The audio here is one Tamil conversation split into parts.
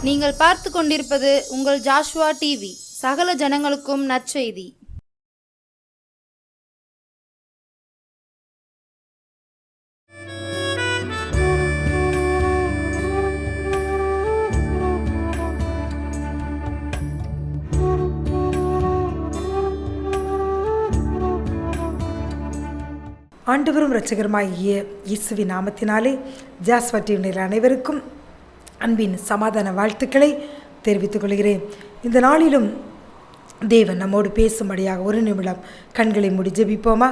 நீங்கள் பார்த்து கொண்டிருப்பது உங்கள் ஜாஷ்வா டிவி. சகல ஜனங்களுக்கும் நற்செய்தி. ஆண்டவரும் இரட்சகருமாகிய இயேசுவின் நாமத்தினாலே ஜாஸ்வா டிவியினர் அனைவருக்கும் அன்பின் சமாதான வாழ்த்துக்களை தெரிவித்துக் கொள்கிறேன். இந்த நாளிலும் தேவன் நம்மோடு பேசும்படியாக ஒரு நிமிடம் கண்களை மூடி ஜெபிப்போமா?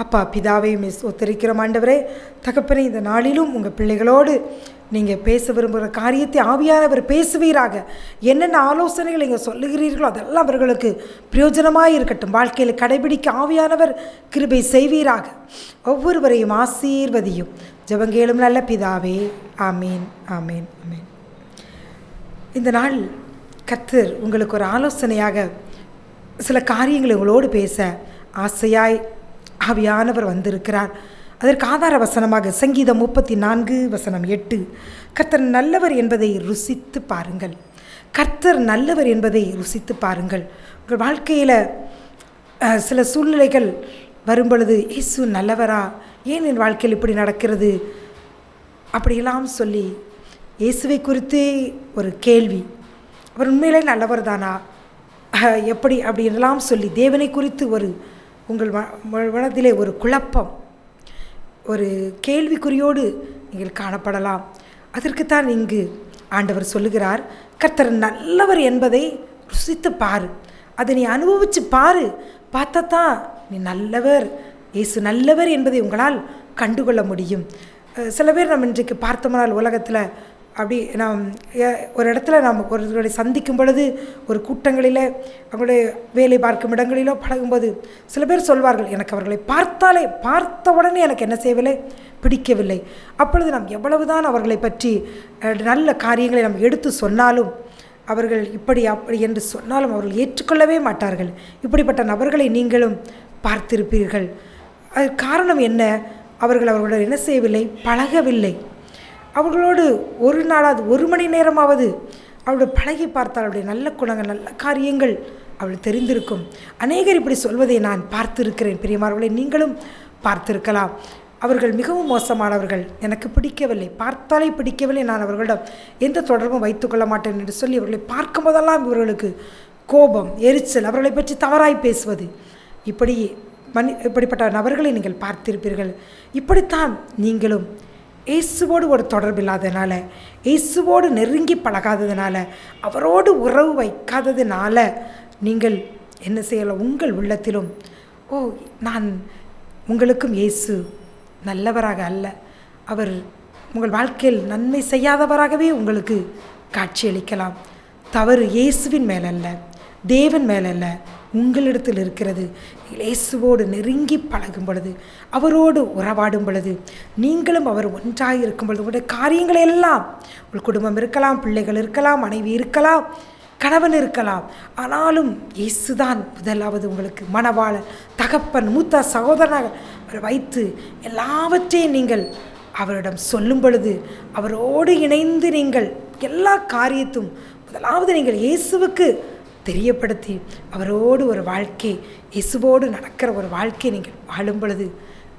அப்பா பிதாவையும் ஒத்தரிக்கிறோம். ஆண்டவரே தகப்பனே, இந்த நாளிலும் உங்கள் பிள்ளைகளோடு நீங்கள் பேச விரும்புகிற காரியத்தை ஆவியானவர் பேசுவீராக. என்னென்ன ஆலோசனைகள் நீங்கள் சொல்லுகிறீர்களோ அதெல்லாம் அவர்களுக்கு பிரயோஜனமாக இருக்கட்டும். வாழ்க்கையில் கடைபிடிக்க ஆவியானவர் கிருபை செய்வீராக. ஒவ்வொருவரையும் ஆசீர்வதியும். ஜெபங்கேளும் நல்ல பிதாவே. ஆமீன், ஆமீன், ஆமீன். இந்த நாள் கர்த்தர் உங்களுக்கு ஒரு ஆலோசனையாக சில காரியங்களை உங்களோடு பேச ஆசையாய் ஆவியானவர் வந்திருக்கிறார். அதற்கு ஆதார வசனமாக சங்கீதம் 34:8, கர்த்தர் நல்லவர் என்பதை ருசித்து பாருங்கள். கர்த்தர் நல்லவர் என்பதை ருசித்து பாருங்கள். உங்கள் வாழ்க்கையில் சில சூழ்நிலைகள் வரும் பொழுது, இயேசு நல்லவரா, ஏன் என் வாழ்க்கையில் இப்படி நடக்கிறது அப்படியெல்லாம் சொல்லி இயேசுவை குறித்து ஒரு கேள்வி, அவர் உண்மையிலே நல்லவர் தானா, எப்படி அப்படின்லாம் சொல்லி தேவனை குறித்து ஒரு உங்கள் மனதிலே ஒரு குழப்பம், ஒரு கேள்விக்குறியோடு நீங்கள் காணப்படலாம். அதற்குத்தான் இங்கு ஆண்டவர் சொல்லுகிறார், கர்த்தர் நல்லவர் என்பதை ருசித்து பாரு, அதை நீ அனுபவித்து பாரு. பார்த்தா தான் நீ நல்லவர், இயேசு நல்லவர் என்பதை உங்களால் கண்டுகொள்ள முடியும். சில பேர் நம்ம இன்றைக்கு பார்த்தோம்னால் உலகத்தில் அப்படி நாம் ஒரு இடத்துல நாம் ஒருவர்களை சந்திக்கும் பொழுது, ஒரு கூட்டங்களில் அவங்களுடைய வேலை பார்க்கும் இடங்களிலோ பழகும்போது சில பேர் சொல்வார்கள், எனக்கு அவர்களை பார்த்த உடனே எனக்கு என்ன செய்யவில்லை, பிடிக்கவில்லை. அப்பொழுது நாம் எவ்வளவுதான் அவர்களை பற்றி நல்ல காரியங்களை நாம் எடுத்து சொன்னாலும், அவர்கள் இப்படி அப்படி என்று சொன்னாலும் அவர்கள் ஏற்றுக்கொள்ளவே மாட்டார்கள். இப்படிப்பட்ட நபர்களை நீங்களும் பார்த்திருப்பீர்கள். அது காரணம் என்ன? அவர்களோட என்ன செய்யவில்லை, பழகவில்லை. அவர்களோடு ஒரு நாளாவது ஒரு மணி நேரமாவது அவளுடைய பழகி பார்த்தால் அவளுடைய நல்ல குணங்கள், நல்ல காரியங்கள் அவள் தெரிந்திருக்கும். அநேகர் இப்படி சொல்வதை நான் பார்த்திருக்கிறேன். பிரியமானவர்களை, நீங்களும் பார்த்திருக்கலாம். அவர்கள் மிகவும் மோசமானவர்கள், எனக்கு பிடிக்கவில்லை, பார்த்தாலே பிடிக்கவில்லை, நான் அவர்களிடம் எந்த தொடர்பும் வைத்துக்கொள்ள மாட்டேன் என்று சொல்லி அவர்களை பார்க்கும் போதெல்லாம் இவர்களுக்கு கோபம், எரிச்சல், அவர்களை பற்றி தவறாய் பேசுவது, இப்படிப்பட்ட நபர்களை நீங்கள் பார்த்திருப்பீர்கள். இப்படித்தான் நீங்களும் இயேசுவோடு ஒரு தொடர்பு இல்லாததுனால, இயேசுவோடு நெருங்கி பழகாததுனால, அவரோடு உறவு வைக்காததுனால நீங்கள் என்ன செய்யலாம், உங்கள் உள்ளத்திலும் நான் உங்களுக்கும் இயேசு நல்லவராக அல்ல, அவர் உங்கள் வாழ்க்கையில் நன்மை செய்யாதவராகவே உங்களுக்கு காட்சியளிக்கலாம். தவறு இயேசுவின் மேலல்ல, தேவன் மேலல்ல, உங்களிடத்தில் இருக்கிறது. இயேசுவோடு நெருங்கி பழகும் பொழுது, அவரோடு உறவாடும் பொழுது, நீங்களும் அவர் ஒன்றாக இருக்கும் பொழுது, உங்களுடைய காரியங்கள் எல்லாம், உங்கள் குடும்பம் இருக்கலாம், பிள்ளைகள் இருக்கலாம், மனைவி இருக்கலாம், கணவன் இருக்கலாம், ஆனாலும் இயேசுதான் முதலாவது உங்களுக்கு மணவாளன், தகப்பன், மூத்த சகோதரனாக வைத்து எல்லாவற்றையும் நீங்கள் அவரிடம் சொல்லும் பொழுது, அவரோடு இணைந்து நீங்கள் எல்லா காரியத்தும் முதலாவது நீங்கள் இயேசுவுக்கு தெரியப்படுத்தி அவரோடு ஒரு வாழ்க்கை, இயேசுவோடு நடக்கிற ஒரு வாழ்க்கை நீங்கள் வாழும் பொழுது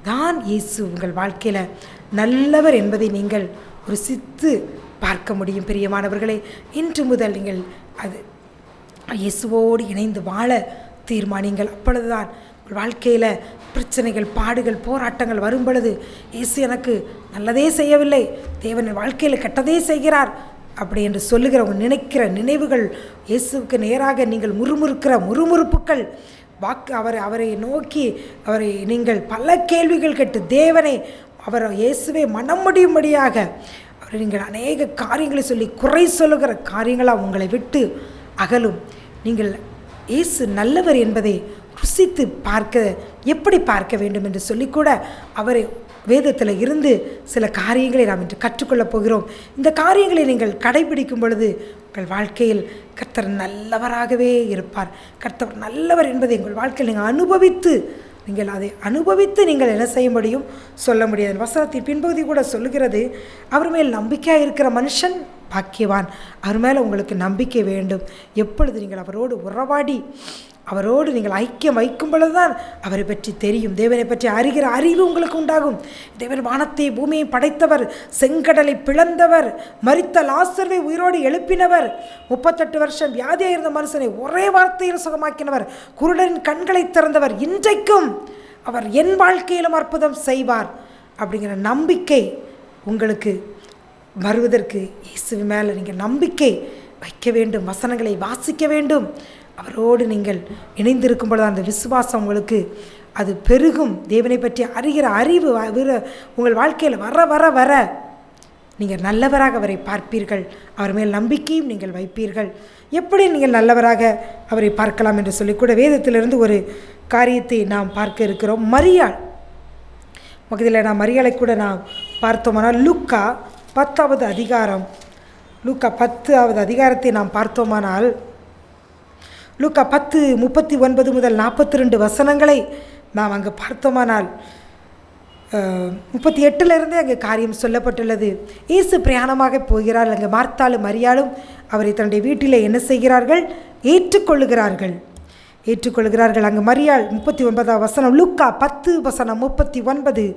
தான் இயேசு உங்கள் வாழ்க்கையில் நல்லவர் என்பதை நீங்கள் ருசித்து பார்க்க முடியும். பிரியமானவர்களே, இன்று முதல் நீங்கள் அது இயேசுவோடு இணைந்து வாழ தீர்மானிங்கள். அப்பொழுதுதான் உங்கள் வாழ்க்கையில் பிரச்சனைகள், பாடுகள், போராட்டங்கள் வரும் பொழுது, இயேசு எனக்கு நல்லதே செய்யவில்லை, தேவன் வாழ்க்கையில் கெட்டதே செய்கிறார் அப்படி என்று சொல்லுகிற உங்கள் நினைக்கிற நினைவுகள், இயேசுவுக்கு நேராக நீங்கள் முறுமுறுக்கிற முறுமுறுப்புகள், அவரை நோக்கி நீங்கள் பல கேள்விகள் கேட்டு தேவனை இயேசுவை மனம் முடியும்படியாக அவரை நீங்கள் அநேக காரியங்களை சொல்லி குறை சொல்லுகிற காரியங்களாக உங்களை விட்டு அகலும். நீங்கள் இயேசு நல்லவர் என்பதை ருசித்து எப்படி பார்க்க வேண்டும் என்று சொல்லிக்கூட அவரை வேதத்தில் இருந்து சில காரியங்களை நாம் இன்று கற்றுக்கொள்ளப் போகிறோம். இந்த காரியங்களை நீங்கள் கடைபிடிக்கும் பொழுது உங்கள் வாழ்க்கையில் கர்த்தர் நல்லவராகவே இருப்பார். கர்த்தர் நல்லவர் என்பதை உங்கள் வாழ்க்கையில் நீங்கள் அனுபவித்து நீங்கள் என்ன செய்ய முடியும், சொல்ல முடியாது. வசனத்தின் பின்பகுதி கூட சொல்லுகிறது, அவர் மேல் நம்பிக்கையாக இருக்கிற மனுஷன் பாக்கியவான். அவர் மேலே உங்களுக்கு நம்பிக்கை வேண்டும். எப்பொழுது நீங்கள் அவரோடு உறவாடி அவரோடு நீங்கள் ஐக்கியம் வைக்கும் பொழுதுதான் அவரை பற்றி தெரியும். தேவனை பற்றி அறிகிற அறிவு உங்களுக்கு உண்டாகும். தேவன் வானத்தை பூமியை படைத்தவர், செங்கடலை பிளந்தவர், மரித்த லாசருவை உயிரோடு எழுப்பினவர், 38 வருஷம் வியாதியாக இருந்த மனுஷனை ஒரே வார்த்தையில் சுகமாக்கினவர், குருடரின் கண்களை திறந்தவர், இன்றைக்கும் அவர் என் வாழ்க்கையிலும் அற்புதம் செய்வார் அப்படிங்கிற நம்பிக்கை உங்களுக்கு வருவதற்கு இயேசு மேலே நீங்கள் நம்பிக்கை வைக்க வேண்டும். வசனங்களை வாசிக்க வேண்டும். அவரோடு நீங்கள் இணைந்திருக்கும் பொழுது அந்த விசுவாசம் உங்களுக்கு அது பெருகும். தேவனை பற்றி அறிகிற அறிவு உங்கள் வாழ்க்கையில் வர வர வர நீங்கள் நல்லவராக அவரை பார்ப்பீர்கள். அவர் மேல் நம்பிக்கையும் நீங்கள் வைப்பீர்கள். எப்படி நீங்கள் நல்லவராக அவரை பார்க்கலாம் என்று சொல்லி கூட வேதத்திலிருந்து ஒரு காரியத்தை நாம் பார்க்க இருக்கிறோம். மரியாள் மகதில் நாம் மரியாளை கூட நாம் பார்த்தோமானால் லூக்கா 10வது அதிகாரம், லூக்கா 10வது அதிகாரத்தை நாம் பார்த்தோமானால் லூக்கா 10:39 முதல் 42 வசனங்களை நாம் அங்கே பார்த்தோமானால் 38 அங்கே காரியம் சொல்லப்பட்டுள்ளது. இயேசு பிரயாணமாக போகிறார். அங்கே மார்த்தாளும் மரியாளும் அவரை தன்னுடைய வீட்டில் என்ன செய்கிறார்கள்? ஏற்றுக்கொள்ளுகிறார்கள். அங்கே மரியாள் 39வது வசனம், லூக்கா 10:39.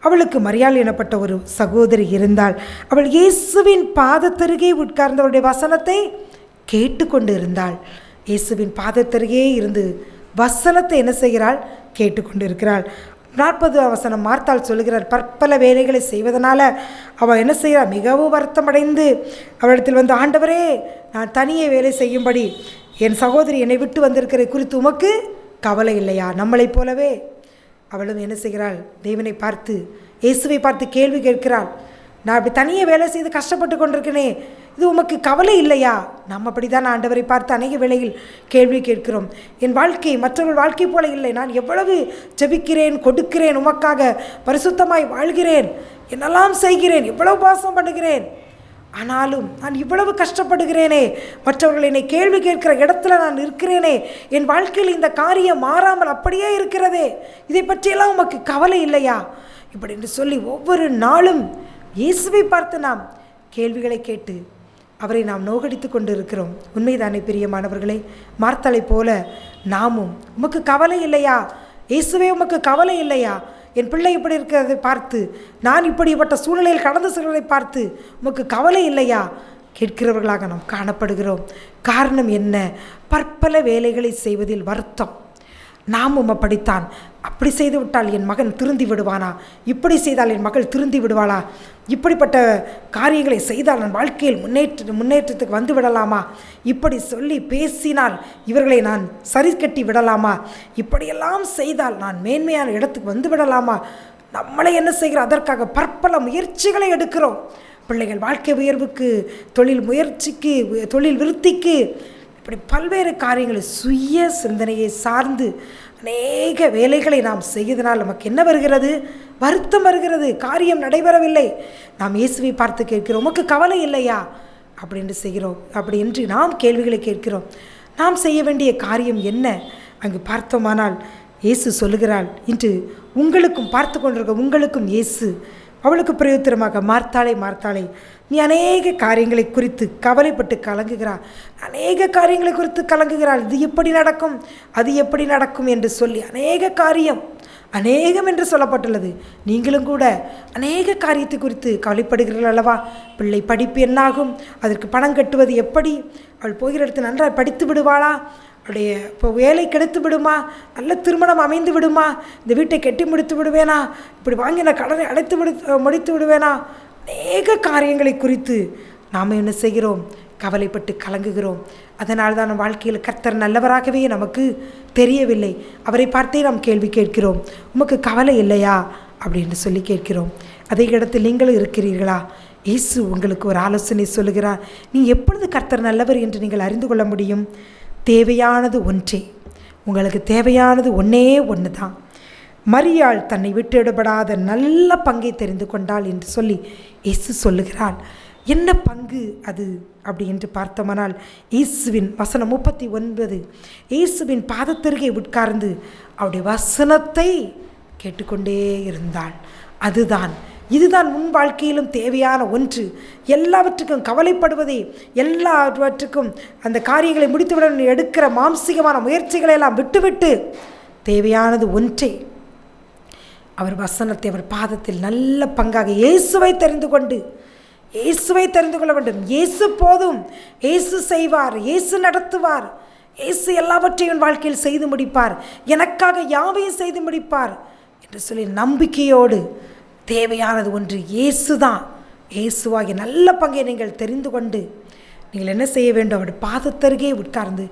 அவளுக்கு மரியாள் எனப்பட்ட ஒரு சகோதரி இருந்தாள். அவள் இயேசுவின் பாதத்தருகே உட்கார்ந்தவருடைய வசனத்தை கேட்டுக்கொண்டு இருந்தாள். இயேசுவின் பாதத்தருகே இருந்து வசனத்தை என்ன செய்கிறாள்? கேட்டுக்கொண்டு இருக்கிறாள். 40வது வசனம், மார்த்தாள் சொல்லுகிறார், பற்பல வேலைகளை செய்வதனால அவள் என்ன செய்கிறாள்? மிகவும் வருத்தமடைந்து அவளிடத்தில் வந்து, ஆண்டவரே, நான் தனியே வேலை செய்யும்படி என் சகோதரி என்னை விட்டு வந்திருக்கிற குறித்து உமக்கு கவலை இல்லையா? நம்மளைப் போலவே அவளும் என்ன செய்கிறாள்? தேவனை பார்த்து, இயேசுவை பார்த்து கேள்வி கேட்கிறாள். நான் அப்படி தனியே வேலை செய்து கஷ்டப்பட்டு கொண்டிருக்கேனே, இது உமக்கு கவலை இல்லையா? நம்ம அப்படி தான் ஆண்டவரை பார்த்து அநேக வேளையில் கேள்வி கேட்கிறோம். என் வாழ்க்கை மற்றவர்கள் வாழ்க்கை போல இல்லை. நான் எவ்வளவு ஜெபிக்கிறேன், கொடுக்கிறேன், உமக்காக பரிசுத்தமாய் வாழ்கிறேன், என்னெல்லாம் செய்கிறேன், எவ்வளவு பாசம் பண்ணுகிறேன், ஆனாலும் நான் இவ்வளவு கஷ்டப்படுகிறேனே, மற்றவர்கள் என்னை கேள்வி கேட்கிற இடத்துல நான் இருக்கிறேனே, என் வாழ்க்கையில் இந்த காரியம் மாறாமல் அப்படியே இருக்கிறதே, இதை பற்றியெல்லாம் உமக்கு கவலை இல்லையா? இப்படி என்று சொல்லி ஒவ்வொரு நாளும் இயேசுவை பார்த்து நாம் கேள்விகளை கேட்டு அவரை நாம் நோகடித்து கொண்டு இருக்கிறோம். உண்மைதானே பிரியமானவர்களே? மார்த்தாளை போல நாமும், உமக்கு கவலை இல்லையா? இயேசுவே, உமக்கு கவலை இல்லையா? என் பிள்ளை இப்படி இருக்கிறதை பார்த்து, நான் இப்படிப்பட்ட சூழ்நிலையில் கடந்து செல்வதை பார்த்து உமக்கு கவலை இல்லையா? கேட்கிறவர்களாக நாம் காணப்படுகிறோம். காரணம் என்ன? பற்பல வேலைகளை செய்வதில் வருத்தம். நாமும் அப்படித்தான். அப்படி செய்து விட்டால் என் மகன் திருந்தி விடுவானா? இப்படி செய்தால் என் மகள் திருந்தி விடுவாளா? இப்படிப்பட்ட காரியங்களை செய்தால் நான் வாழ்க்கையில் முன்னேற்றத்துக்கு வந்து விடலாமா? இப்படி சொல்லி பேசினால் இவர்களை நான் சரி கட்டி விடலாமா? இப்படியெல்லாம் செய்தால் நான் மேன்மையான இடத்துக்கு வந்து விடலாமா? நம்மளை என்ன செய்கிறோம்? அதற்காக பற்பல முயற்சிகளை எடுக்கிறோம். பிள்ளைகள் வாழ்க்கை உயர்வுக்கு, தொழில் முயற்சிக்கு, தொழில் விருத்திக்கு, இப்படி பல்வேறு காரியங்களை சுய சிந்தனையை சார்ந்து அநேக வேலைகளை நாம் செய்வதனால் நமக்கு என்ன வருகிறது? வருத்தம் வருகிறது. காரியம் நடைபெறவில்லை. நாம் இயேசுவை பார்த்து கேட்கிறோம், உமக்கு கவலை இல்லையா? அப்படின்னு செய்கிறோம். அப்படி என்று நாம் கேள்விகளை கேட்கிறோம். நாம் செய்ய வேண்டிய காரியம் என்ன? அங்கு பார்த்தோமானால் இயேசு சொல்லுகிறாள், இன்று உங்களுக்கும், பார்த்து கொண்டிருக்க உங்களுக்கும் இயேசு அவளுக்கு பிரயோத்திரமாக, மார்த்தாளே, மார்த்தாளே, நீ அநேக காரியங்களை குறித்து கவலைப்பட்டு கலங்குகிறாள். அநேக காரியங்களை குறித்து கலங்குகிறாள். இது எப்படி நடக்கும், அது எப்படி நடக்கும் என்று சொல்லி அநேக காரியம், அநேகம் என்று சொல்லப்பட்டுள்ளது. நீங்களும் கூட அநேக காரியத்தை குறித்து கவலைப்படுகிறீர்கள் அல்லவா? பிள்ளை படிப்பு என்னாகும்? அதற்கு பணம் கட்டுவது எப்படி? அவள் போகிற இடத்துல நன்றாக படித்து விடுவாளா? அவளுடைய இப்போ வேலை கிடைத்து விடுமா? நல்ல திருமணம் அமைந்து விடுமா? இந்த வீட்டை கட்டி முடித்து விடுவேனா? இப்படி வாங்கின கடனை முடித்து விடுவேனா? அநேக காரியங்களை குறித்து நாம் என்ன செய்கிறோம்? கவலைப்பட்டு கலங்குகிறோம். அதனால் தான் நம் வாழ்க்கையில் கர்த்தர் நல்லவராகவே நமக்கு தெரியவில்லை. அவரை பார்த்தே நாம் கேள்வி கேட்கிறோம், உமக்கு கவலை இல்லையா அப்படின்னு சொல்லி கேட்கிறோம். அதே இடத்தில் நீங்களும் இருக்கிறீர்களா? இயேசு உங்களுக்கு ஒரு ஆலோசனை சொல்லுகிறார். நீ எப்பொழுது கர்த்தர் நல்லவர் என்று நீங்கள் அறிந்து கொள்ள முடியும்? தேவையானது ஒன்றே. உங்களுக்கு தேவையானது ஒன்று தான். மரியாள் தன்னை விட்டுவிடப்படாத நல்ல பங்கை தெரிந்து கொண்டாள் என்று சொல்லி இயேசு சொல்லுகிறாள். என்ன பங்கு அது அப்படி என்று பார்த்தோமானால், இயேசுவின் வசனம் 39, இயேசுவின் பாதத்தருகே உட்கார்ந்து அவருடைய வசனத்தை கேட்டுக்கொண்டே இருந்தாள். அதுதான் இதுதான் உன் வாழ்க்கையிலும் தேவையான ஒன்று. எல்லாவற்றுக்கும் கவலைப்படுவதே, எல்லாவற்றுக்கும் அந்த காரியங்களை முடித்துவிட எடுக்கிற மாம்சீகமான முயற்சிகளை எல்லாம் விட்டுவிட்டு தேவையானது ஒன்றே, அவர் வசனத்தை அவர் பாதத்தில் நல்ல பங்காக இயேசுவை தெரிந்து கொண்டு, இயேசுவை தெரிந்து கொள்ள வேண்டும். இயேசு போதும், இயேசு செய்வார், இயேசு நடத்துவார், இயேசு எல்லாவற்றையும் வாழ்க்கையில் செய்து முடிப்பார், எனக்காக யாவையும் செய்து முடிப்பார் என்று சொல்லி நம்பிக்கையோடு தேவையானது ஒன்று இயேசு தான். இயேசுவாகிய நல்ல பங்கை நீங்கள் தெரிந்து கொண்டு நீங்கள் என்ன செய்ய வேண்டும்? அவர் பாதத்தருகே உட்கார்ந்து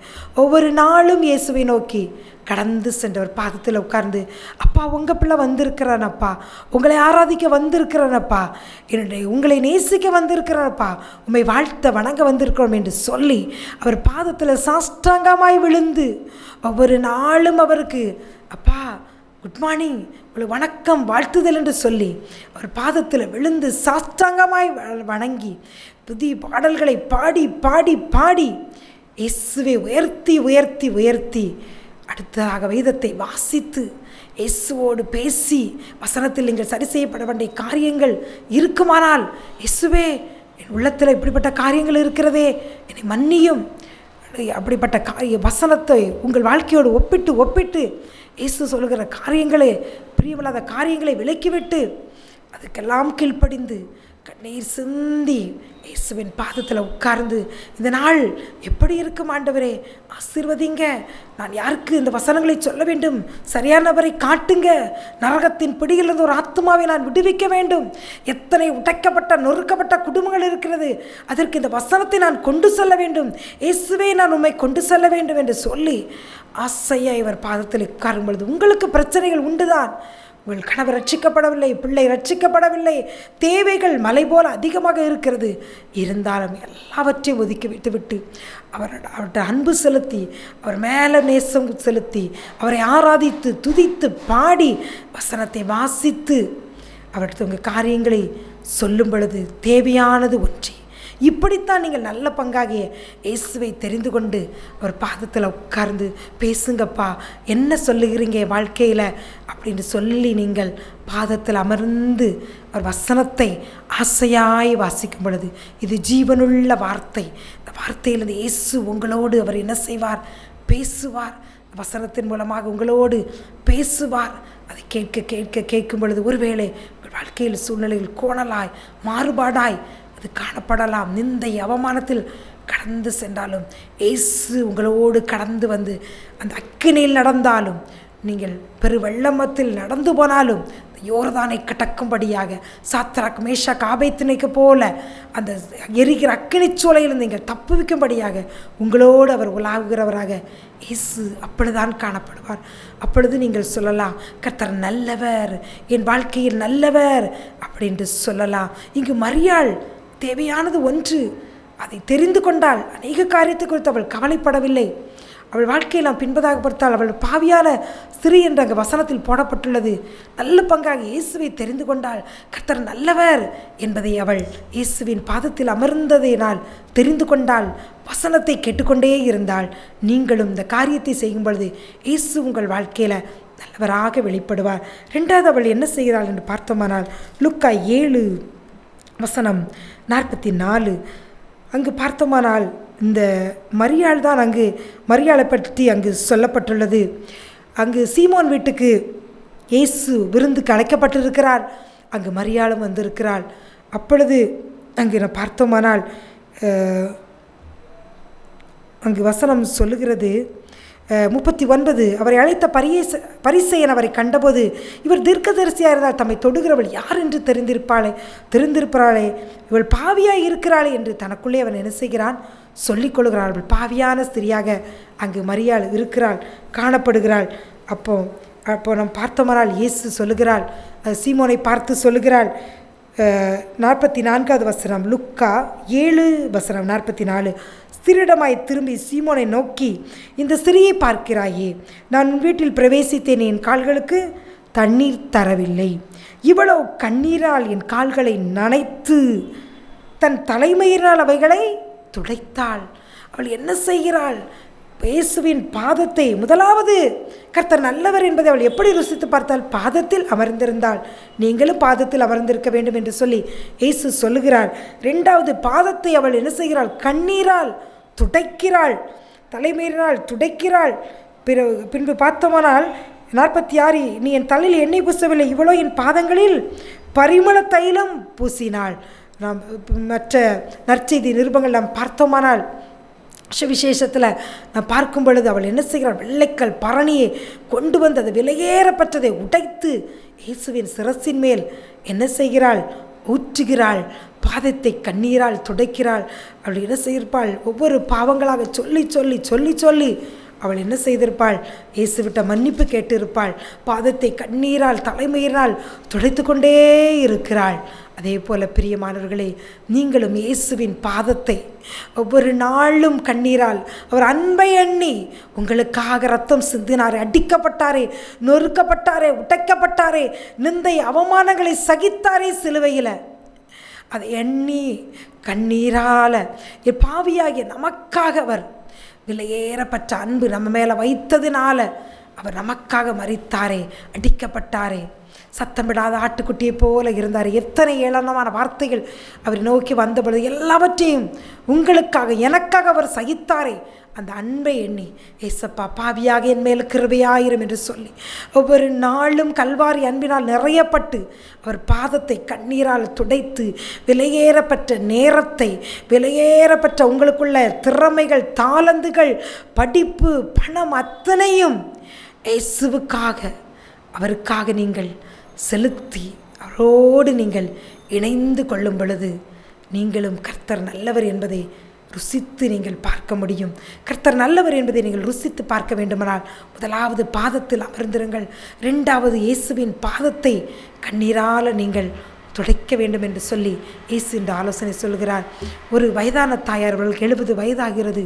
ஒவ்வொரு நாளும் இயேசுவை நோக்கி கடந்து சென்றவர் பாதத்தில் உட்கார்ந்து, அப்பா உங்கள் பிள்ளை வந்திருக்கிறானப்பா, உங்களை ஆராதிக்க வந்திருக்கிறானப்பா, என்னுடைய உங்களை நேசிக்க வந்திருக்கிறானப்பா, உம்மை வாழ்த்த வணங்க வந்திருக்கிறோம் என்று சொல்லி அவர் பாதத்தில் சாஷ்டாங்கமாய் விழுந்து ஒவ்வொரு நாளும் அவருக்கு அப்பா குட் மார்னிங், உங்களுக்கு வணக்கம், வாழ்த்துதல் என்று சொல்லி அவர் பாதத்தில் விழுந்து சாஷ்டாங்கமாய் வணங்கி புதிய பாடல்களை பாடி பாடி பாடி இயேசுவை உயர்த்தி உயர்த்தி உயர்த்தி அடுத்ததாக வேதத்தை வாசித்து இயேசுவோடு பேசி வசனத்தில் நீங்கள் சரி செய்யப்பட வேண்டிய காரியங்கள் இருக்குமானால், இயேசுவே என் உள்ளத்தில் இப்படிப்பட்ட காரியங்கள் இருக்கிறதே, என்னை மன்னியும், அப்படிப்பட்ட காரிய வசனத்தை உங்கள் வாழ்க்கையோடு ஒப்பிட்டு ஒப்பிட்டு இயேசு சொல்கிற காரியங்களே, பிரியமில்லாத காரியங்களை விலக்கிவிட்டு அதுக்கெல்லாம் கீழ்ப்படிந்து கண்ணீர் சிந்தி இயேசுவின் பாதத்தில் உட்கார்ந்து, இந்த நாள் எப்படி இருக்கும் ஆண்டவரே, ஆசீர்வதிங்க, நான் யாருக்கு இந்த வசனங்களை சொல்ல வேண்டும், சரியானவரை காட்டுங்க, நரகத்தின் பிடியிலிருந்து ஒரு ஆத்மாவை நான் விடுவிக்க வேண்டும், எத்தனை உடைக்கப்பட்ட நொறுக்கப்பட்ட குடும்பங்கள் இருக்கிறது, அதற்கு இந்த வசனத்தை நான் கொண்டு செல்ல வேண்டும், இயேசுவே நான் உம்மை கொண்டு செல்ல வேண்டும் என்று சொல்லி ஆசையாக இவர் பாதத்தில் உட்காரும் பொழுது உங்களுக்கு பிரச்சனைகள் உண்டுதான். உங்கள் கணவர் ரட்சிக்கப்படவில்லை, பிள்ளை ரட்சிக்கப்படவில்லை, தேவைகள் மலை போல அதிகமாக இருக்கிறது, இருந்தாலும் எல்லாவற்றையும் ஒதுக்கி விட்டுவிட்டு அவர்கிட்ட அன்பு செலுத்தி, அவர் மேலே நேசம் செலுத்தி, அவரை ஆராதித்து துதித்து பாடி வசனத்தை வாசித்து அவர்கிட்ட உங்கள் காரியங்களை சொல்லும் பொழுது தேவையானது ஒன்றே. இப்படித்தான் நீங்கள் நல்ல பங்காகிய இயேசுவை தெரிந்து கொண்டு அவர் பாதத்தில் உட்கார்ந்து பேசுங்கப்பா, என்ன சொல்லுகிறீங்க வாழ்க்கையில் அப்படின்னு சொல்லி நீங்கள் பாதத்தில் அமர்ந்து அவர் வசனத்தை ஆசையாய் வாசிக்கும் பொழுது, இது ஜீவனுள்ள வார்த்தை, இந்த வார்த்தையிலிருந்து இயேசு உங்களோடு அவர் என்ன செய்வார்? பேசுவார். வசனத்தின் மூலமாக உங்களோடு பேசுவார். அதை கேட்க கேட்க கேட்கும் பொழுது ஒருவேளை உங்கள் வாழ்க்கையில் சூழ்நிலையில் கோணலாய் மாறுபாடாய் அது காணப்படலாம். நிந்தை அவமானத்தில் கடந்து சென்றாலும் இயேசு உங்களோடு கடந்து வந்து அந்த அக்கினியில் நடந்தாலும், நீங்கள் பெரு வெள்ளமத்தில் நடந்து போனாலும் யோர்தானை கடக்கும்படியாக சாத்ராக் மேஷாக் ஆபேத்நேகோ போல அந்த எரிகிற அக்கினிச்சூளையில் நீங்கள் தப்புவிக்கும்படியாக உங்களோடு அவர் உலாவுகிறவராக இயேசு அப்பொழுதுதான் காணப்படுவார். அப்பொழுது நீங்கள் சொல்லலாம், கர்த்தர் நல்லவர், என் வாழ்க்கையில் நல்லவர் அப்படின்ட்டு சொல்லலாம். இங்கு மரியாள் தேவையானது ஒன்று, அதை தெரிந்து கொண்டால் அநேக காரியத்தை குறித்து அவள் கவலைப்படவில்லை. அவள் வாழ்க்கையில் நாம் பின்பதாக பார்த்தால் அவள் பாவியான ஸ்திரீ என்ற அங்கே வசனத்தில் போடப்பட்டுள்ளது. நல்ல பங்காக இயேசுவை தெரிந்து கொண்டால் கர்த்தர் நல்லவர் என்பதை அவள் இயேசுவின் பாதத்தில் அமர்ந்ததினால் தெரிந்து கொண்டால், வசனத்தை கேட்டுக்கொண்டே இருந்தால், நீங்களும் இந்த காரியத்தை செய்யும் பொழுது இயேசு உங்கள் வாழ்க்கையில் நல்லவராக வெளிப்படுவார். ரெண்டாவது அவள் என்ன செய்கிறாள் என்று பார்த்தோமானால், லூக்கா 7:44 அங்கு பார்த்தோமானால் இந்த மரியாள் தான் அங்கு மரியாளை பற்றி அங்கு சொல்லப்பட்டுள்ளது. அங்கு சீமோன் வீட்டுக்கு இயேசு விருந்துக்கு அழைக்கப்பட்டிருக்கிறார். அங்கு மரியாளும் வந்திருக்கிறாள். அப்பொழுது அங்கு நான் பார்த்தோமானால் அங்கு வசனம் சொல்லுகிறது 39, அவரை அழைத்த பரிசேயன் அவரை கண்டபோது, இவர் தீர்க்கதரிசியாக இருந்தால் தம்மை தொடுகிறவள் யார் என்று தெரிந்திருப்பாளே, இவள் பாவியாய் இருக்கிறாளே என்று தனக்குள்ளே அவன் என்ன செய்கிறான்? சொல்லிக் கொள்கிறாள். அவள் பாவியான ஸ்திரியாக அங்கு மரியாள் இருக்கிறாள், காணப்படுகிறாள். அப்போ நாம் பார்த்தோமானால் இயேசு சொல்லுகிறாள், சீமோனை பார்த்து சொல்லுகிறாள். 44வது வசனம், லூக்கா 7:44, ஸ்திரிடமாய் திரும்பி சீமோனை நோக்கி, இந்த ஸ்திரியை பார்க்கிறாயே, நான் உன் வீட்டில் பிரவேசித்தேன், என் கால்களுக்கு தண்ணீர் தரவில்லை, இவ்வளவு கண்ணீரால் என் கால்களை நனைத்து தன் தலைமையினால் அவைகளை துடைத்தாள். அவள் என்ன செய்கிறாள்? இயேசுவின் பாதத்தை முதலாவது கர்த்தர் நல்லவர் என்பதை அவள் எப்படி ருசித்து பார்த்தால் பாதத்தில் அமர்ந்திருந்தாள். நீங்களும் பாதத்தில் அமர்ந்திருக்க வேண்டும் என்று சொல்லி இயேசு சொல்லுகிறார். இரண்டாவது, பாதத்தை அவள் என்ன செய்கிறாள்? கண்ணீரால் துடைக்கிறாள், தலைமீறினால் துடைக்கிறாள். பின்பு பார்த்தோமானால் 46, நீ என் தலையில் எண்ணெய் பூசவில்லை, இவளோ என் பாதங்களில் பரிமள தைலம் பூசினாள். நாம் மற்ற நற்செய்தி நிருபங்கள் நாம் பார்த்தோமானால் விசேஷத்தில் நான் பார்க்கும் பொழுது அவள் என்ன செய்கிறாள்? வெள்ளைக்கல் பரணியை கொண்டு வந்து அது விலையேறப்பட்டதை உடைத்து இயேசுவின் சிரசின் மேல் என்ன செய்கிறாள்? ஊற்றுகிறாள். பாதத்தை கண்ணீரால் துடைக்கிறாள். அவள் என்ன செய்திருப்பாள்? ஒவ்வொரு பாவங்களாக சொல்லி சொல்லி சொல்லி சொல்லி அவள் என்ன செய்திருப்பாள்? இயேசுவிட்ட மன்னிப்பு கேட்டிருப்பாள். பாதத்தை கண்ணீரால் தலைமயிரால் துடைத்து கொண்டே இருக்கிறாள். அதே போல பிரியமானவர்களே, நீங்களும் இயேசுவின் பாதத்தை ஒவ்வொரு நாளும் கண்ணீரால், அவர் அன்பை எண்ணி உங்களுக்காக ரத்தம் சிந்தினாரே, அடிக்கப்பட்டாரே, நொறுக்கப்பட்டாரே, உடைக்கப்பட்டாரே, நிந்தை அவமானங்களை சகித்தாரே சிலுவையில், அதை எண்ணி கண்ணீரால் பாவியாகிய நமக்காக அவர் விலையேறப்பட்ட அன்பு நம்ம மேலே வைத்ததினால அவர் நமக்காக மரித்தாரே, அடிக்கப்பட்டாரே, சத்தமிடாத ஆட்டுக்குட்டியை போல இருந்தார். எத்தனை ஏளனமான வார்த்தைகள் அவர் நோக்கி வந்த பொழுது எல்லாவற்றையும் உங்களுக்காக எனக்காக அவர் சகித்தாரே. அந்த அன்பை எண்ணி, ஏசப்பா பாவியாக என் மேல் கிருபையாயிரும் என்று சொல்லி ஒவ்வொரு நாளும் கல்வாரி அன்பினால் நிறையப்பட்டு அவர் பாதத்தை கண்ணீரால் துடைத்து விலையேறப்பட்ட நேரத்தை, விலையேறப்பட்ட உங்களுக்குள்ள திறமைகள், தாளந்துகள், படிப்பு, பணம் அத்தனையும் இயேசுவுக்காக அவருக்காக நீங்கள் செலுத்தி அவரோடு நீங்கள் இணைந்து கொள்ளும் பொழுது நீங்களும் கர்த்தர் நல்லவர் என்பதை ருசித்து நீங்கள் பார்க்க முடியும். கர்த்தர் நல்லவர் என்பதை நீங்கள் ருசித்து பார்க்க வேண்டுமானால் முதலாவது பாதத்தில் அமர்ந்திருங்கள். இரண்டாவது, இயேசுவின் பாதத்தை கண்ணீரால் நீங்கள் துடைக்க வேண்டும் என்று சொல்லி இயேசு இந்த ஆலோசனை சொல்கிறார். ஒரு வயதான தாயார், அவர்களுக்கு 70 வயதாகிறது.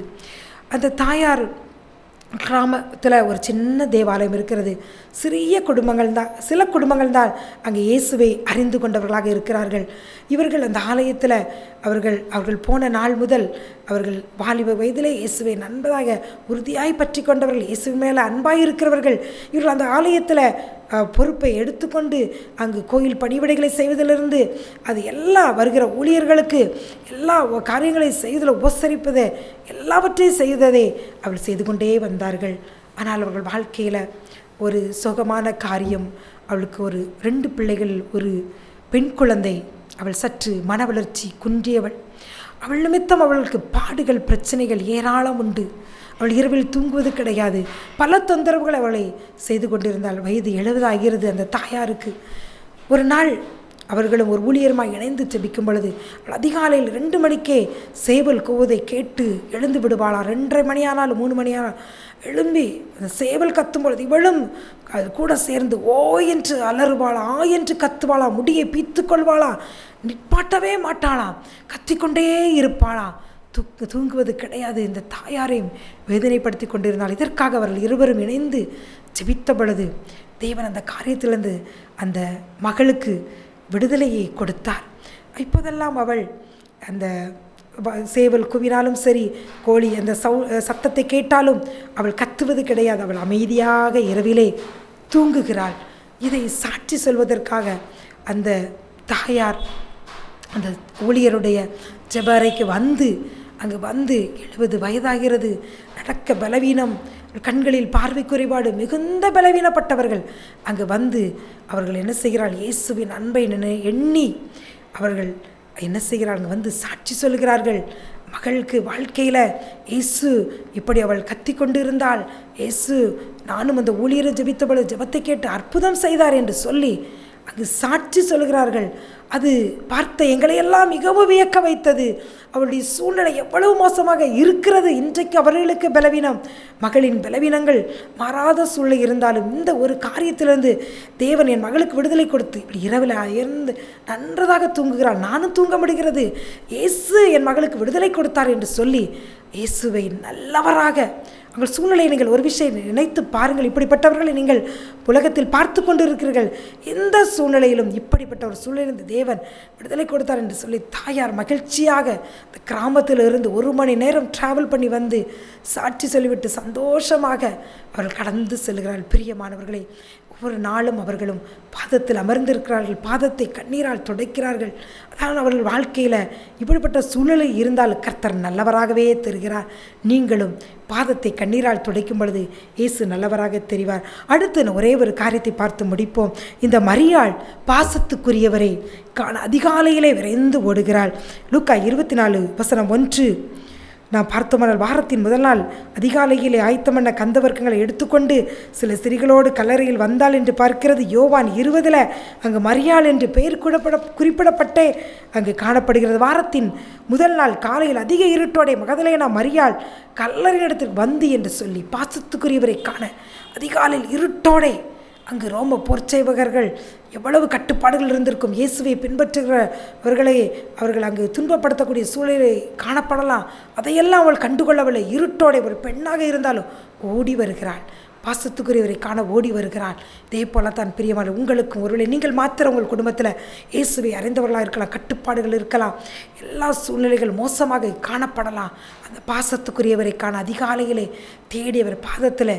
அந்த தாயார் கிராமத்தில் ஒரு சின்ன தேவாலயம் இருக்கிறது. சிறிய குடும்பங்கள் தான், சில குடும்பங்கள் தான் அங்கே இயேசுவை அறிந்து கொண்டவர்களாக இருக்கிறார்கள். இவர்கள் அந்த ஆலயத்தில் அவர்கள் போன நாள் முதல் அவர்கள் வாலிப வயதிலே இயேசுவை நண்பதாக உறுதியாய் பற்றி கொண்டவர்கள், இயேசுவின் மேலே அன்பாய் இருக்கிறவர்கள். இவர்கள் அந்த ஆலயத்தில் பொறுப்பை எடுத்துக்கொண்டு அங்கு கோயில் பணிவிடைகளை செய்வதிலிருந்து அது எல்லா வருகிற ஊழியர்களுக்கு எல்லா காரியங்களையும் செய்வதில் உபசரிப்பதை எல்லாவற்றையும் செய்ததை அவர்கள் செய்து கொண்டே வந்தார்கள். ஆனால் அவர்கள் வாழ்க்கையில் ஒரு சுகமான காரியம், அவளுக்கு ஒரு 2 பிள்ளைகள், ஒரு பெண் குழந்தை. அவள் சற்று மன வளர்ச்சி குன்றியவள். அவள் நிமித்தம் அவளுக்கு பாடுகள், பிரச்சனைகள் ஏராளம் உண்டு. அவள் இரவில் தூங்குவது கிடையாது. பல தொந்தரவுகள் அவளை செய்து கொண்டிருந்தாள். வயது 70 ஆகிறது அந்த தாயாருக்கு. ஒரு நாள் அவர்களும் ஒரு ஊழியருமாய் இணைந்து ஜெபிக்கும் பொழுது அவள் அதிகாலையில் 2 மணிக்கே சேவல் கூவதை கேட்டு எழுந்து விடுவாளா. 2:30 மணியானாலும் 3 மணியானால் எழும்பி அந்த சேவல் கத்தும் பொழுது இவளும் அது கூட சேர்ந்து ஓ என்று அலறுவாளா, ஆ என்று கத்துவாளா, முடியை பீத்து கொள்வாளா, நிப்பாட்டவே மாட்டாளாம், கத்திக்கொண்டே இருப்பாளா, தூங்குவது கிடையாது. இந்த தாயாரையும் வேதனைப்படுத்தி கொண்டிருந்தாள். இதற்காக அவர்கள் இருவரும் இணைந்து ஜெபித்த பொழுது தேவன் அந்த காரியத்திலிருந்து அந்த மகளுக்கு விடுதலையை கொடுத்தார். இப்போதெல்லாம் அவள் அந்த சேவல் குவினாலும் சரி, கோழி அந்த சத்தத்தை கேட்டாலும் அவள் கத்துவது கிடையாது. அவள் அமைதியாக இரவிலே தூங்குகிறாள். இதை சாட்சி சொல்வதற்காக அந்த தாயார் அந்த ஊழியருடைய ஜெப அறைக்கு அங்கு வந்து 70 வயதாகிறது, நடக்க பலவீனம், கண்களில் பார்வை குறைபாடு, மிகுந்த பலவீனப்பட்டவர்கள் அங்கு அவர்கள் என்ன செய்கிறாள்? இயேசுவின் அன்பை எண்ணி அவர்கள் என்ன செய்கிறார்கள்? வந்து சாட்சி சொல்கிறார்கள். மகளுக்கு வாழ்க்கையில் இயேசு இப்படி அவள் கத்தி கொண்டு இருந்தாள். இயேசு நானும் அந்த ஊழியரை ஜெபித்தபொழுது ஜெபத்தை கேட்டு அற்புதம் செய்தார் என்று சொல்லி அங்கு சாட்சி சொல்கிறார்கள். அது பார்த்த எங்களையெல்லாம் மிகவும் வியக்க வைத்தது. அவளுடைய சூழ்நிலை எவ்வளவு மோசமாக இருக்கிறது. இன்றைக்கு அவர்களுக்கு பலவீனம், மகளின் பலவீனங்கள் மாறாத சூழ்நிலை இருந்தாலும் இந்த ஒரு காரியத்திலிருந்து தேவன் என் மகளுக்கு விடுதலை கொடுத்து இப்படி இரவில் இருந்து நன்றதாக தூங்குகிறாள், நானும் தூங்க முடிகிறது, இயேசு என் மகளுக்கு விடுதலை கொடுத்தார் என்று சொல்லி இயேசுவை நல்லவராக உங்கள் சூழ்நிலையை நீங்கள் ஒரு விஷயம் நினைத்து பாருங்கள். இப்படிப்பட்டவர்களை நீங்கள் உலகத்தில் பார்த்து கொண்டு இருக்கிறீர்கள். எந்த சூழ்நிலையிலும் இப்படிப்பட்ட ஒரு சூழ்நிலை தேவன் விடுதலை கொடுத்தார் என்று சொல்லி தாயார் மகிழ்ச்சியாக இந்த கிராமத்தில் இருந்து 1 மணி நேரம் டிராவல் பண்ணி வந்து சாட்சி சொல்லிவிட்டு சந்தோஷமாக அவர்கள் கடந்து செல்கிறார்கள். பிரியமானவர்களே, ஒவ்வொரு நாளும் அவர்களும் பாதத்தில் அமர்ந்திருக்கிறார்கள், பாதத்தை கண்ணீரால் துடைக்கிறார்கள். அதான் அவர்கள் வாழ்க்கையில் இப்படிப்பட்ட சூழ்நிலை இருந்தால் கர்த்தர் நல்லவராகவே தெரிகிறார். நீங்களும் பாதத்தை கண்ணீரால் துடைக்கும் பொழுது இயேசு நல்லவராக தெரிவார். அடுத்து ஒரே ஒரு காரியத்தை பார்த்து முடிப்போம். இந்த மரியாள் பாசத்துக்குரியவரை காண அதிகாலையிலே விரைந்து ஓடுகிறாள். லூக்கா 24:1 நாம் பார்த்தோமானால் வாரத்தின் முதல் நாள் அதிகாலையிலே ஆயத்தமண்ண கந்தவர்க்கங்களை எடுத்துக்கொண்டு சில ஸ்திரீகளோடு கல்லறையில் வந்தாள் என்று பார்க்கிறது. யோவான் 20 அங்கு மரியாள் என்று பெயர் குறிப்பிடப்பட்டே அங்கு காணப்படுகிறது. வாரத்தின் முதல் நாள் காலையில் அதிக இருட்டோடைய மகதலேனா மரியாள் கல்லறையிடத்திற்கு வந்து என்று சொல்லி பாசத்துக்குரியவரை காண அதிகாலையில் இருட்டோடே அங்கு ரோம போர்ச்சேவகர்கள் எவ்வளவு கட்டுப்பாடுகள் இருந்திருக்கும். இயேசுவை பின்பற்றுகிறவர்களை அவர்கள் அங்கு துன்பப்படுத்தக்கூடிய சூழலை காணப்படலாம். அதையெல்லாம் அவள் கண்டுகொள்ளவில்லை. இருட்டோட ஒரு பெண்ணாக இருந்தாலும் ஓடி வருகிறாள், பாசத்துக்குரியவரை காண ஓடி வருகிறாள். இதே போல தான் பிரியமான உங்களுக்கும் ஒருவேளை நீங்கள் மாத்திரம் உங்கள் குடும்பத்தில் இயேசுவை அறிந்தவர்களாக இருக்கலாம், கட்டுப்பாடுகள் இருக்கலாம், எல்லா சூழ்நிலைகள் மோசமாக காணப்படலாம். அந்த பாசத்துக்குரியவரை காண அதிகாலையிலே தேடி அவர் பாதத்தில்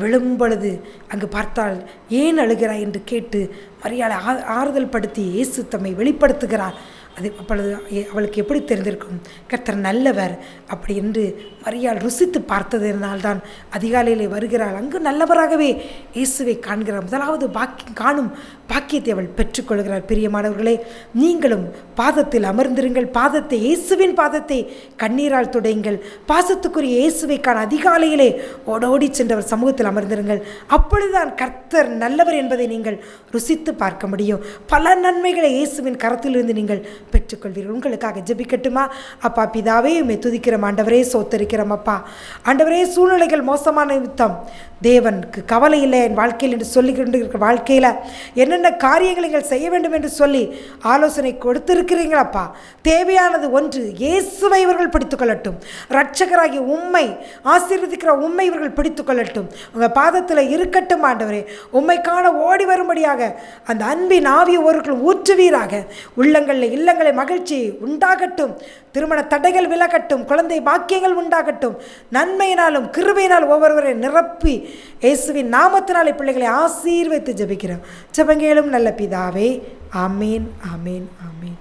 விழும் பொழுது அங்கு பார்த்தால் ஏன் அழுகிறாய் என்று கேட்டு மரியாதை ஆறுதல் படுத்தி இயேசு தம்மை வெளிப்படுத்துகிறார். அது அப்பொழுது அவளுக்கு எப்படி தெரிந்திருக்கும், கர்த்தர் நல்லவர் அப்படி என்று மரியாள் ருசித்து பார்த்ததினால்தான் அதிகாலையிலே வருகிறாள். அங்கு நல்லவராகவே இயேசுவை காண்கிறார். முதலாவது காணும் பாக்கியத்தை அவள் பெற்றுக்கொள்கிறார். பிரியமானவர்களே, நீங்களும் பாதத்தில் அமர்ந்திருங்கள். பாதத்தை, இயேசுவின் பாதத்தை கண்ணீரால் துடையுங்கள். பாசத்துக்குரிய இயேசுவை காண அதிகாலையிலே ஓடோடி சென்றவர் சமூகத்தில் அமர்ந்திருங்கள். அப்பொழுதுதான் கர்த்தர் நல்லவர் என்பதை நீங்கள் ருசித்து பார்க்க முடியும். பல நன்மைகளை இயேசுவின் கரத்திலிருந்து நீங்கள் பெற்றுக்கொள்வீர்கள். உங்களுக்காக ஜெபிக்கட்டுமா? அப்பா பிதாவே, உம்மை துதிக்கிறோம் ஆண்டவரே, சோத்தரிக்கிறோம் அப்பா. ஆண்டவரே, சூழ்நிலைகள் மோசமான நிமித்தம் தேவனுக்கு கவலை இல்லை என் வாழ்க்கையில் என்று சொல்லி கொண்டு இருக்கிற வாழ்க்கையில் என்னென்ன காரியங்களை நீங்கள் செய்ய வேண்டும் என்று சொல்லி ஆலோசனை கொடுத்திருக்கிறீங்களப்பா. தேவையானது ஒன்று, இயேசுவை இவர்கள் பிடித்துக் கொள்ளட்டும். இரட்சகராகிய உம்மை ஆசீர்வதிக்கிற உம்மை இவர்கள் பிடித்துக் கொள்ளட்டும். உங்கள் பாதத்தில் இருக்கட்டும் ஆண்டவரே. உம்மை காண ஓடி வரும்படியாக அந்த அன்பின் ஆவியை ஒருவர்கள் ஊற்றுவீராக. உள்ளங்களில் இல்லங்களை மகிழ்ச்சி உண்டாகட்டும். திருமண தடைகள் விலகட்டும். குழந்தை பாக்கியங்கள் உண்டாகட்டும். நன்மையினாலும் கிருபையினாலும் ஒவ்வொருவரை நிரப்பி இயேசுவின் நாமத்தினாலே பிள்ளைகளை ஆசீர்வதித்து ஜெபிக்கிறோம். ஜெபங்களும் நல்ல பிதாவே. ஆமீன், ஆமீன், ஆமீன்.